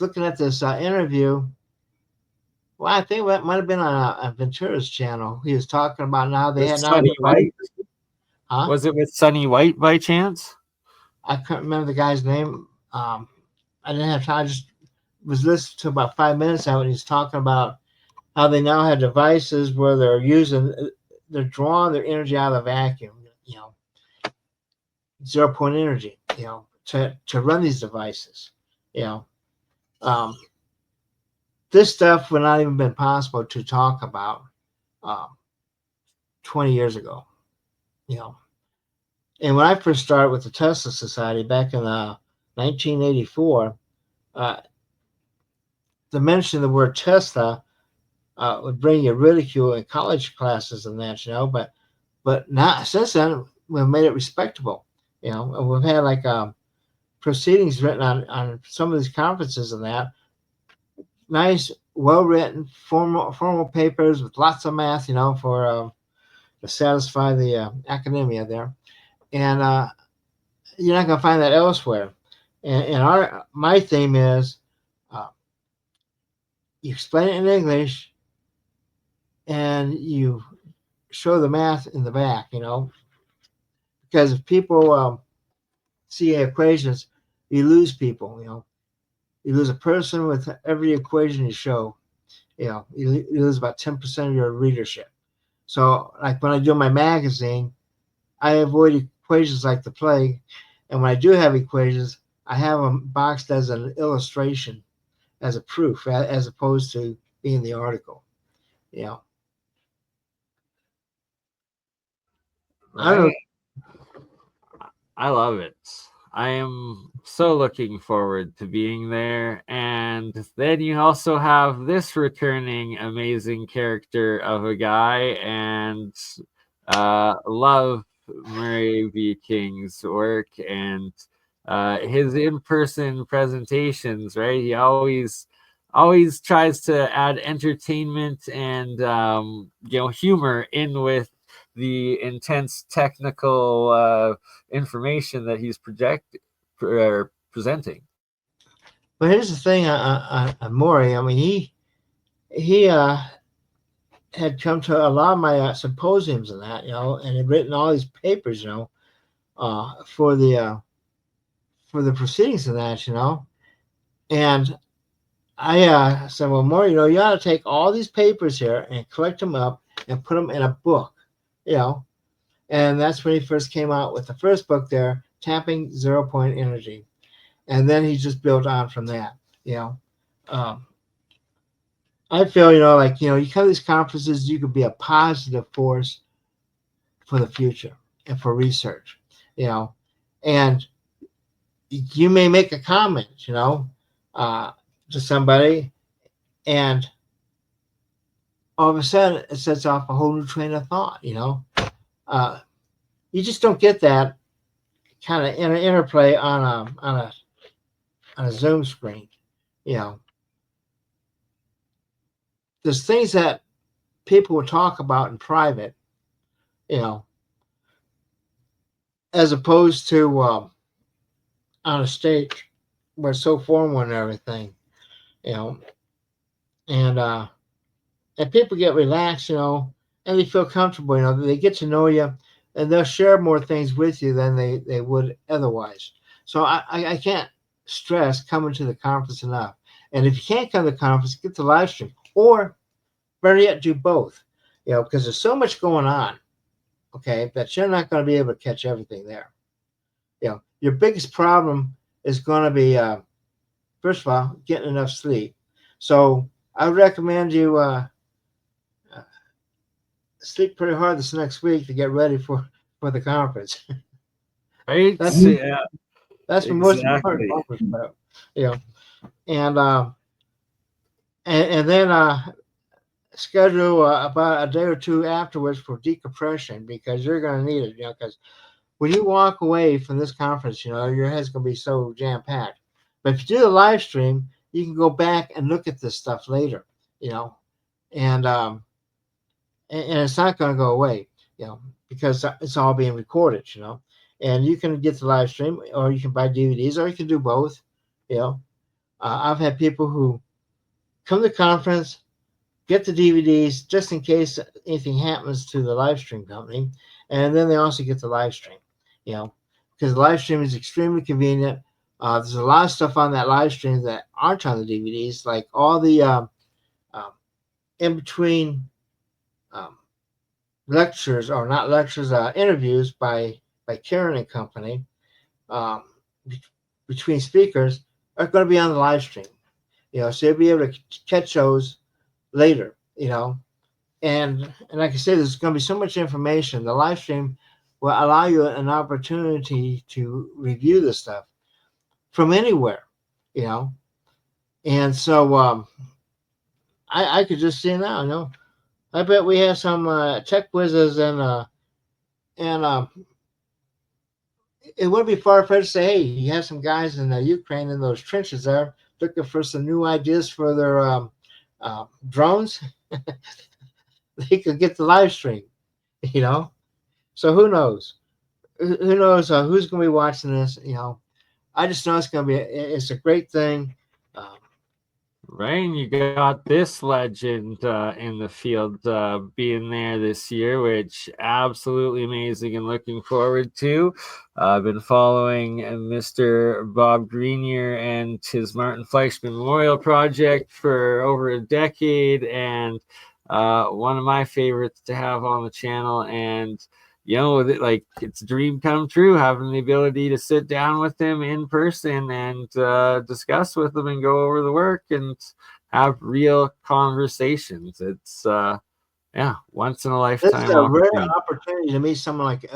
looking at this interview. Well, I think that might have been on Ventura's channel. He was talking about now they had now. Sonny White? Huh? Was it with Sonny White by chance? I can't remember the guy's name. I didn't have time. I just was listening to about 5 minutes of it. He's talking about how they now have devices where they're drawing their energy out of the vacuum. 0 point energy. To run these devices. This stuff would not even been possible to talk about 20 years ago. And when I first started with the Tesla Society back in 1984, the mention of the word Tesla would bring you ridicule in college classes and that, but now since then we've made it respectable. And we've had like proceedings written on some of these conferences and that. Nice, well-written, formal papers with lots of math, for to satisfy the academia there. And you're not going to find that elsewhere. And my theme is you explain it in English and you show the math in the back, because if people see equations, you lose people, You lose a person with every equation you show. You lose about 10% of your readership. So, like when I do my magazine, I avoid equations like the plague. And when I do have equations, I have them boxed as an illustration, as a proof, as opposed to being the article. I don't know. I love it. I am so looking forward to being there. And then you also have this returning amazing character of a guy, and love Murray V. King's work and his in-person presentations, right? He always tries to add entertainment and humor in with the intense technical information that he's presenting. But here's the thing on Maury. I mean, he had come to a lot of my symposiums and that, and had written all these papers, for the proceedings of that, And I said, well, Maury, you ought to take all these papers here and collect them up and put them in a book, And that's when he first came out with the first book there, Tapping 0 Point Energy. And then he just built on from that, I feel, you come to these conferences, you could be a positive force for the future and for research, and you may make a comment, to somebody, and all of a sudden it sets off a whole new train of thought, you just don't get that kind of interplay on a Zoom screen, There's things that people will talk about in private, as opposed to on a stage where it's so formal and everything, and people get relaxed, and they feel comfortable, they get to know you, and they'll share more things with you than they would otherwise. So I can't stress coming to the conference enough. And if you can't come to the conference, get the live stream, or better yet, do both, because there's so much going on, okay, that you're not going to be able to catch everything there. Your biggest problem is going to be, first of all, getting enough sleep. So I would recommend you sleep pretty hard this next week to get ready for the conference. Right? That's the most important part. And then schedule about a day or two afterwards for decompression, because you're going to need it. Because when you walk away from this conference, your head's going to be so jam packed. But if you do the live stream, you can go back and look at this stuff later. And it's not going to go away, because it's all being recorded, and you can get the live stream, or you can buy DVDs, or you can do both. I've had people who come to the conference, get the DVDs just in case anything happens to the live stream company, and then they also get the live stream, because the live stream is extremely convenient. There's a lot of stuff on that live stream that aren't on the DVDs, like all the in between lectures, or not lectures, interviews by Karen and company, between speakers, are going to be on the live stream. So you'll be able to catch those later. And like I said, there's going to be so much information. The live stream will allow you an opportunity to review this stuff from anywhere. And so I could just see now. I bet we have some tech whizzes, and it wouldn't be far-fetched to say, hey, you have some guys in Ukraine in those trenches there looking for some new ideas for their drones. They could get the live stream, So who knows? Who knows who's going to be watching this? I just know it's a great thing. Right, and you got this legend in the field being there this year, which absolutely amazing and looking forward to. I've been following Mr. Bob Greenier and his Martin Fleischman Memorial Project for over a decade, and one of my favorites to have on the channel. And it's a dream come true, having the ability to sit down with him in person and discuss with him and go over the work and have real conversations. It's Yeah, once in a This lifetime is a rare opportunity. opportunity to meet someone like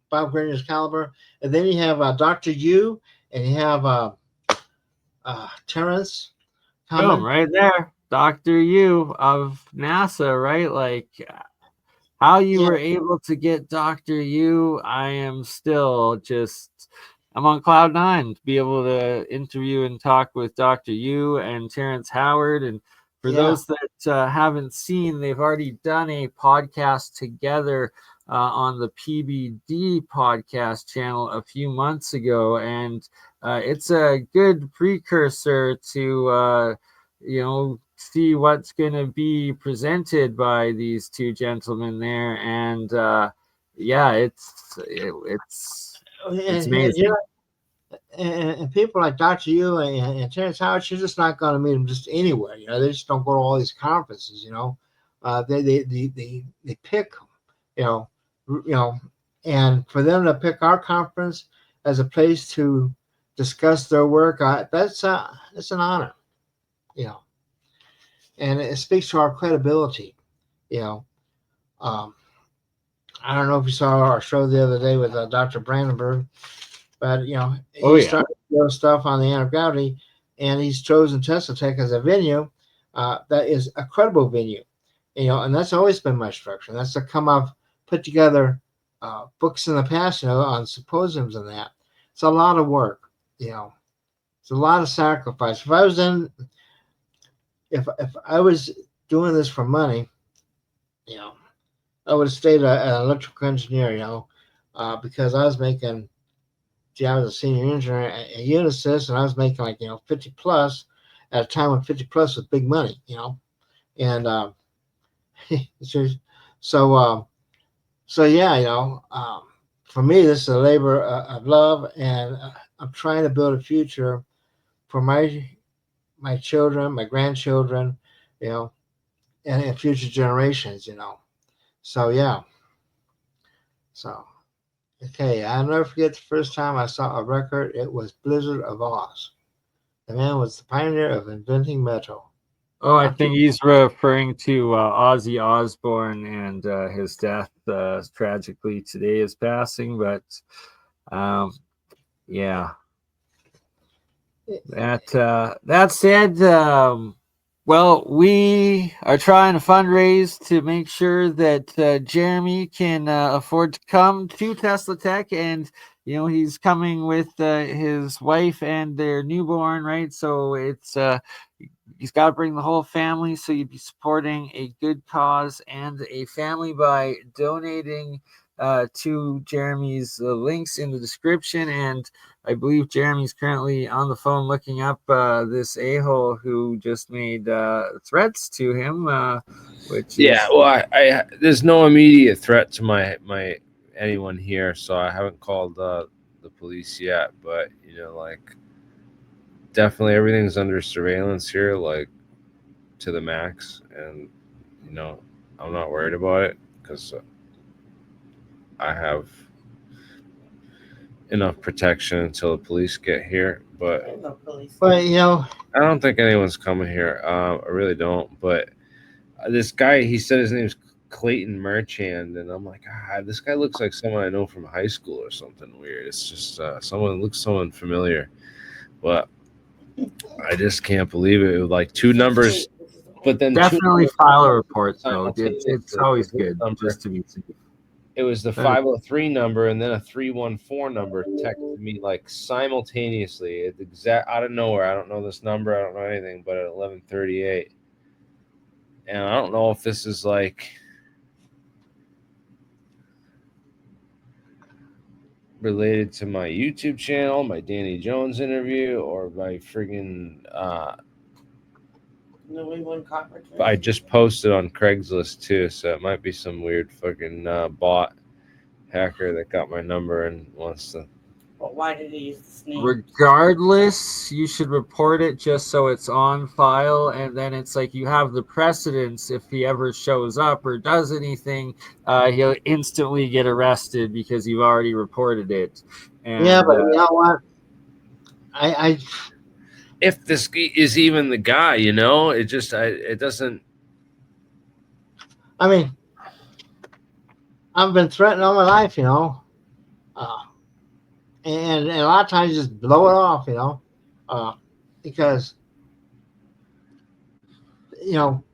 Bob Grinder's caliber. And then you have Dr. Yu, and you have Terrence Boom, coming. right there. Dr. Yu of NASA, right? Like how you Yeah, were able to get Dr. Yu, I am still just I'm on cloud nine to be able to interview and talk with Dr. Yu and Terrence Howard. And for yeah, those that haven't seen, they've already done a podcast together on the PBD podcast channel a few months ago, and it's a good precursor to see what's going to be presented by these two gentlemen there. And yeah, it's and you amazing. know, and people like Dr. Yu and Terrence Howard, you're just not going to meet them just anywhere. You know, they just don't go to all these conferences. You know, they pick. You know, you know, and for them to pick our conference as a place to discuss their work, that's it's an honor. You know, and it speaks to our credibility. You know, um, I don't know if you saw our show the other day with Dr. Brandenburg, but you know, Oh he yeah. started doing stuff on the anti-gravity, and he's chosen Teslatech as a venue that is a credible venue. You know, and that's always been my structure. That's to come up, put together books in the past, you know, on symposiums and that. It's a lot of work. You know, it's a lot of sacrifice. If I was doing this for money, you know, I would have stayed an electrical engineer. You know, because I was making. Gee, I was a senior engineer at Unisys, and I was making like 50 plus at a time when 50 plus was big money. You know, and so so. So yeah, for me, this is a labor of love, and I'm trying to build a future for my children, my grandchildren, you know, and future generations. You know, so yeah, so okay. I'll never forget the first time I saw a record. It was Blizzard of Oz. The man was the pioneer of inventing metal. Oh, I How think people, he's referring to Ozzy Osbourne and his death tragically today is passing. But um, yeah, that said, well, we are trying to fundraise to make sure that Jeremy can afford to come to Tesla Tech, and he's coming with his wife and their newborn, right? So it's he's got to bring the whole family. So you'd be supporting a good cause and a family by donating to Jeremy's links in the description. And I believe Jeremy's currently on the phone looking up this a-hole who just made threats to him, which Yeah, is well, I there's no immediate threat to my anyone here, so I haven't called the police yet. But like definitely everything's under surveillance here, like to the max, and I'm not worried about it because I have enough protection until the police get here. But but I don't think anyone's coming here. I really don't. But this guy, he said his name's Clayton Merchand, and I'm like, this guy looks like someone I know from high school or something weird. It's just someone familiar, but I just can't believe it. It was like two numbers, but then two definitely numbers file a report, though. It's simultaneously. always This good number, just to be safe. it was the 503 number and then a 314 number texted me like simultaneously. It's exact out of nowhere. I don't know this number. I don't know anything, but at 11:38. And I don't know if this is like related to my YouTube channel, my Danny Jones interview, or my friggin' I just posted on Craigslist too, so it might be some weird fucking bot hacker that got my number and wants to. But why did he use the snake? Regardless, you should report it just so it's on file, and then it's like you have the precedence. If he ever shows up or does anything, he'll instantly get arrested because you've already reported it. yeah, And but you know what? I If this is even the guy, it just it doesn't. I mean, I've been threatened all my life, uh, and a lot of times just blow it off, because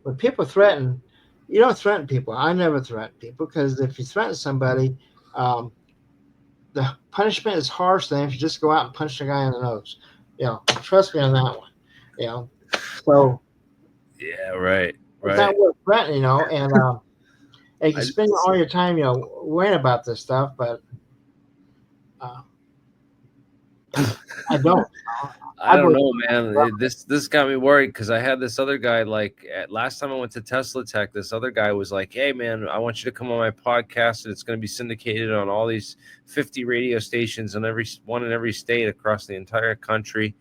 when people threaten, you don't threaten people. I never threaten people because if you threaten somebody, um, the punishment is harsh than if you just go out and punch the guy in the nose. Trust me on that one. So Yeah, right, it's not right. worth threatening, and you I spend just, all your time, worrying about this stuff, but uh, I don't. I I don't believe. know, man. This got me worried because I had this other guy. Like last time I went to Teslatech, this other guy was like, "Hey, man, I want you to come on my podcast, and it's going to be syndicated on all these 50 radio stations and every one in every state across the entire country,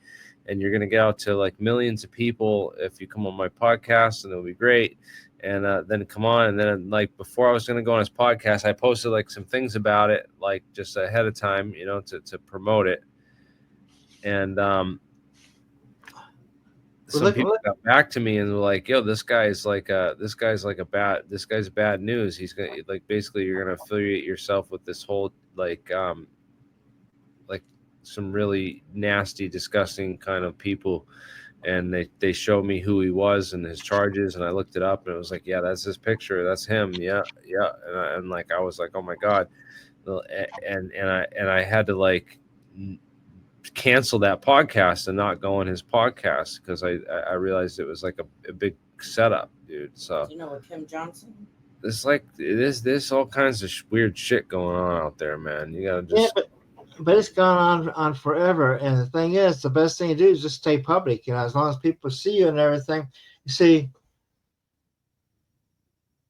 and you're going to get out to like millions of people if you come on my podcast, and it'll be great." And then come on, and then like before I was going to go on his podcast, I posted like some things about it, like just ahead of time, to promote it, and But some people got back to me and were like, "Yo, this guy's like this guy's bad news. He's gonna like basically you're gonna affiliate yourself with this whole like some really nasty, disgusting kind of people." And they showed me who he was and his charges, and I looked it up, and it was like, yeah, that's his picture, that's him, yeah, yeah. And like I was like, oh my god, and I had to like cancel that podcast and not go on his podcast because I realized it was like a big setup, dude. So You know what, Kim Johnson? it's like there's all kinds of weird shit going on out there, man. You gotta yeah, just but it's gone on forever. And the thing is, the best thing to do is just stay public. As long as people see you and everything. You see,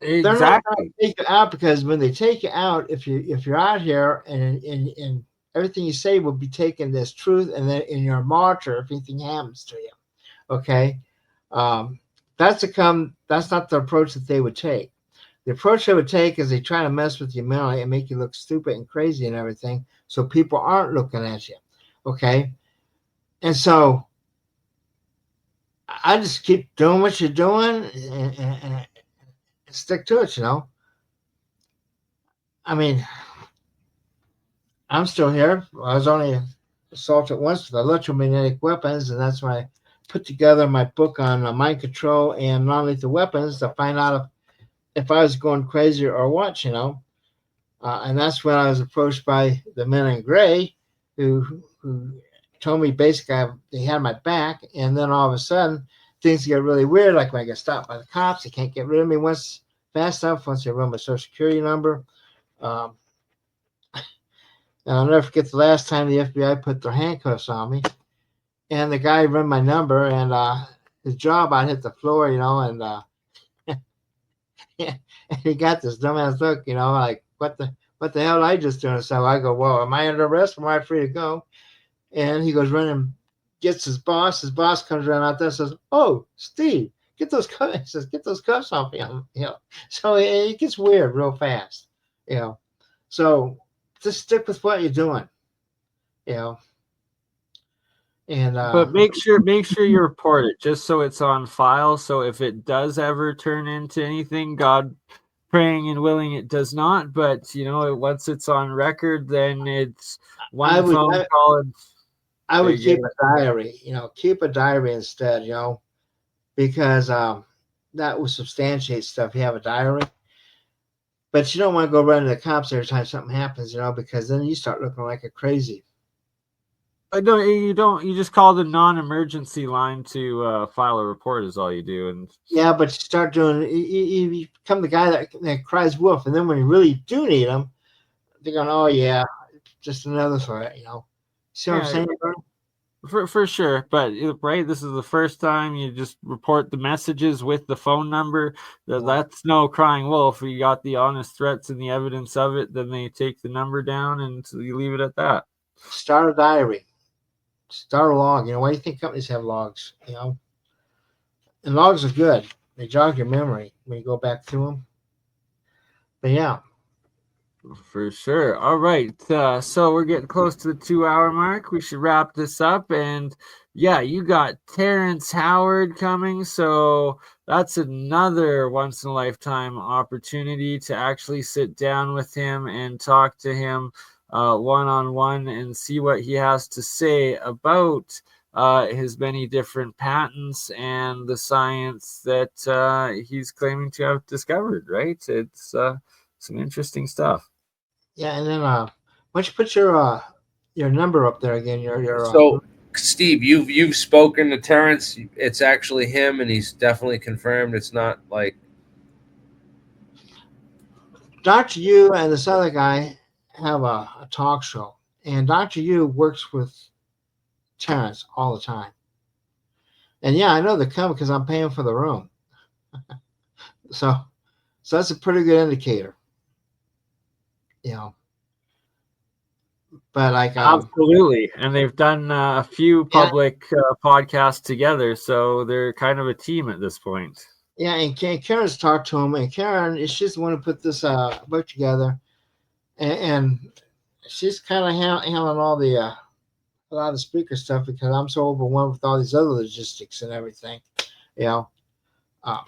they're not going Exactly. to take you out because when they take you out, if you're out here and everything you say will be taken as truth, and then in your martyr if anything happens to you. Okay, um, That's not the approach that they would take. The approach they would take is they try to mess with you mentally and make you look stupid and crazy and everything, so people aren't looking at you. Okay, and so I just keep doing what you're doing and stick to it. I mean, I'm still here. I was only assaulted once with electromagnetic weapons, and that's when I put together my book on mind control and non-lethal weapons to find out if I was going crazy or what. And that's when I was approached by the men in gray, who told me basically they had my back, and then all of a sudden things get really weird. Like when I get stopped by the cops, they can't get rid of me fast enough once they run my social security number. Um, and I'll never forget the last time the FBI put their handcuffs on me, and the guy ran my number, and his jaw about hit the floor, and and he got this dumbass look, like what the hell did I just do? So I go, whoa, am I under arrest? Am I free to go? And he goes running, gets his boss. His boss comes around out there and says, "Oh, Steve, get those cuffs." He says, "Get those cuffs off him." So it gets weird real fast. You know, so just stick with what you're doing. You know, and But make sure you report it just so it's on file. So if it does ever turn into anything, God praying and willing it does not. But once it's on record, then it's I one would phone call and I there would you keep go. a diary. Keep a diary instead. Because that will substantiate stuff. You have a diary. But you don't want to go running to the cops every time something happens, because then you start looking like a crazy. No, you don't. You just call the non-emergency line to file a report. Is all you do, and Yeah, but you start doing, you become the guy that cries wolf, and then when you really do need them, they're going, "Oh yeah, just another threat." See what I'm yeah, saying, bro? for sure. But right, this is the first time you just report the messages with the phone number. That's no crying wolf. You got the honest threats and the evidence of it. Then they take the number down, and so you leave it at that. Start a diary. Start a log. Why do you think companies have logs? And logs are good. They jog your memory when you go back through them. But yeah, For sure. All right. So we're getting close to the 2 hour mark. We should wrap this up. And yeah, you got Terrence Howard coming. So that's another once in a lifetime opportunity to actually sit down with him and talk to him one on one and see what he has to say about his many different patents and the science that he's claiming to have discovered, right? It's some interesting stuff. Yeah, and then why don't you put your number up there again? Your So, Steve, you've spoken to Terrence. It's actually him, and he's definitely confirmed. It's not like Dr. Yu and this other guy have a talk show, and Dr. Yu works with Terrence all the time. And yeah, I know they're coming because I'm paying for the room. So, so that's a pretty good indicator, you know. But like, Absolutely. And they've done a few yeah, public podcasts together, so they're kind of a team at this point. yeah, and Karen's talked to him, and Karen, she's the one who put this book together, and she's kind of handling all the a lot of the speaker stuff because I'm so overwhelmed with all these other logistics and everything, you know. Uh,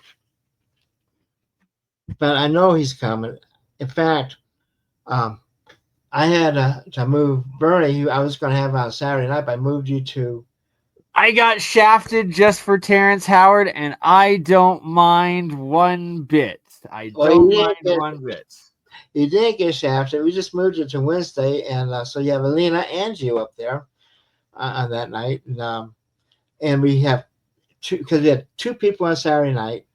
but I know he's coming. In fact, um, I had to move Bernie, who I was going to have on Saturday night, but I moved you to. I got shafted just for Terrence Howard, and I don't mind one bit. I Well, don't mind one bit. you didn't get shafted. We just moved it to Wednesday, and so you have Alina and you up there on that night, and we have two because we had two people on Saturday night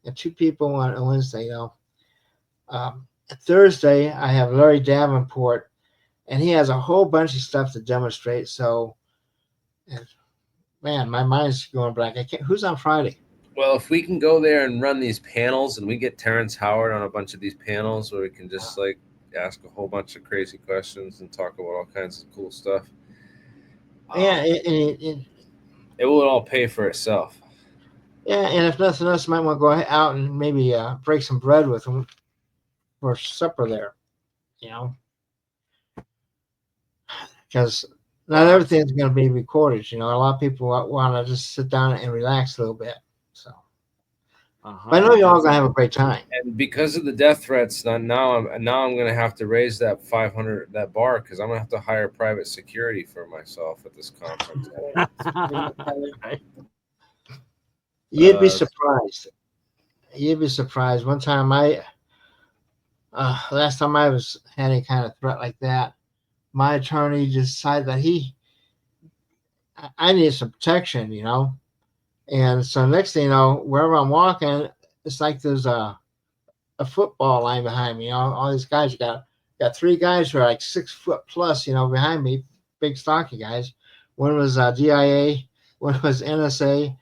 and two people on Wednesday. Thursday I have Larry Davenport, and he has a whole bunch of stuff to demonstrate. So, and, man, my mind's going blank. I can't. Who's on Friday? well, if we can go there and run these panels, and we get Terrence Howard on a bunch of these panels, where we can just like ask a whole bunch of crazy questions and talk about all kinds of cool stuff. Yeah, It will all pay for itself. yeah, and if nothing else, you might want to go out and maybe break some bread with him for supper there. You know, because not everything's going to be recorded. You know, a lot of people want to just sit down and relax a little bit. So, but I know you're all going to have a great time. And because of the death threats, now I'm going to have to raise that 500 that bar because I'm going to have to hire private security for myself at this conference. You'd be surprised. You'd be surprised. One time last time I was had any kind of threat like that, my attorney decided that I needed some protection, you know. And so next thing you know, wherever I'm walking, it's like there's a football line behind me. You know, all these guys got three guys who are like 6 foot plus, you know, behind me, big stocky guys. One was DIA, one was NSA,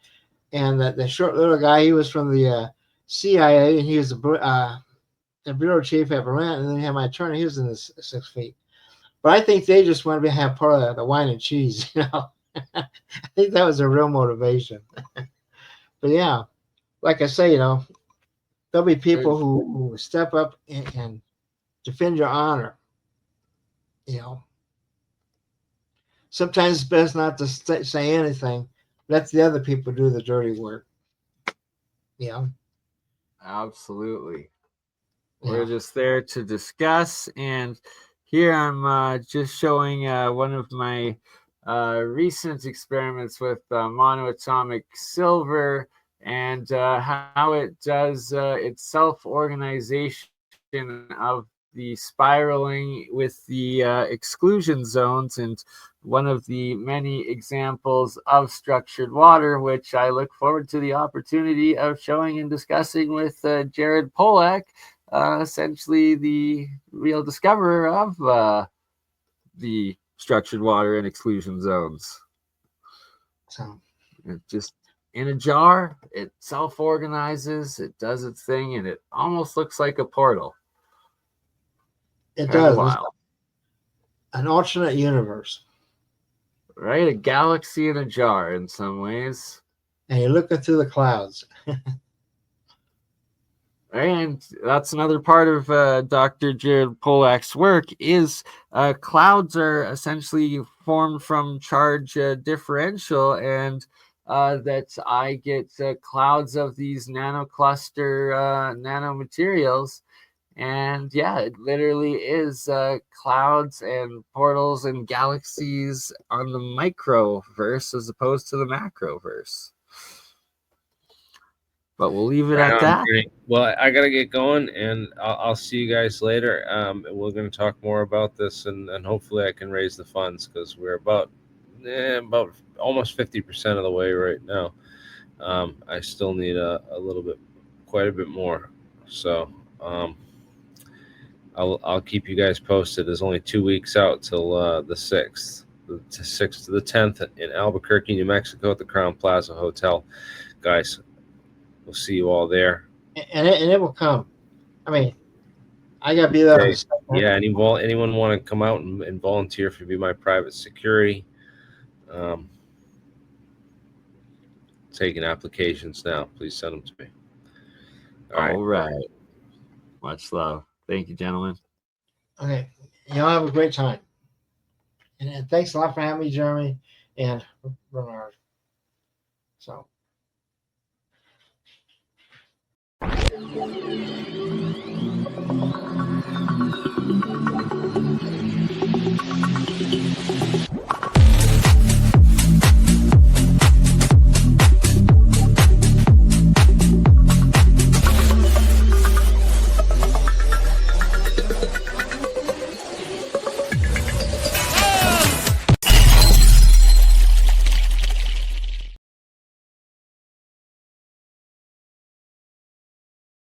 and the short little guy, he was from the CIA, and he was the bureau chief at Berlin. And then you have my attorney, he was in the 6 feet. But I think they just wanted to have part of the wine and cheese, you know. I think that was a real motivation. But yeah, like I say, you know, there'll be people who step up and defend your honor. You know, sometimes it's best not to say anything. Let the other people do the dirty work. You know, absolutely. We're just there to discuss, and here I'm just showing one of my recent experiments with monoatomic silver and how it does its self-organization of the spiraling with the exclusion zones, and one of the many examples of structured water, which I look forward to the opportunity of showing and discussing with Jared Polak, essentially the real discoverer of the structured water and exclusion zones. So it just in a jar, it self-organizes, it does its thing, and it almost looks like a portal. It does. An alternate universe. Right? A galaxy in a jar in some ways. And you're looking through the clouds. And that's another part of Dr. Jared Polak's work is clouds are essentially formed from charge differential, and that I get clouds of these nanocluster nanomaterials. And yeah, it literally is clouds and portals and galaxies on the microverse as opposed to the macroverse. But we'll leave it at that. Great. Well, I gotta get going, and I'll see you guys later. And we're gonna talk more about this, and hopefully I can raise the funds because we're about almost 50% of the way right now. I still need a little bit, quite a bit more. So I'll keep you guys posted. There's only 2 weeks out till the 6th, the 6th to the 10th in Albuquerque, New Mexico, at the Crown Plaza Hotel, guys. We'll see you all there. And it will come. I mean, I gotta be there. Okay. Yeah. Anyone want to come out and volunteer for be my private security? Taking applications now. Please send them to me. All right. Much love. Thank you, gentlemen. Okay. Y'all have a great time. And thanks a lot for having me, Jeremy and Bernard. So.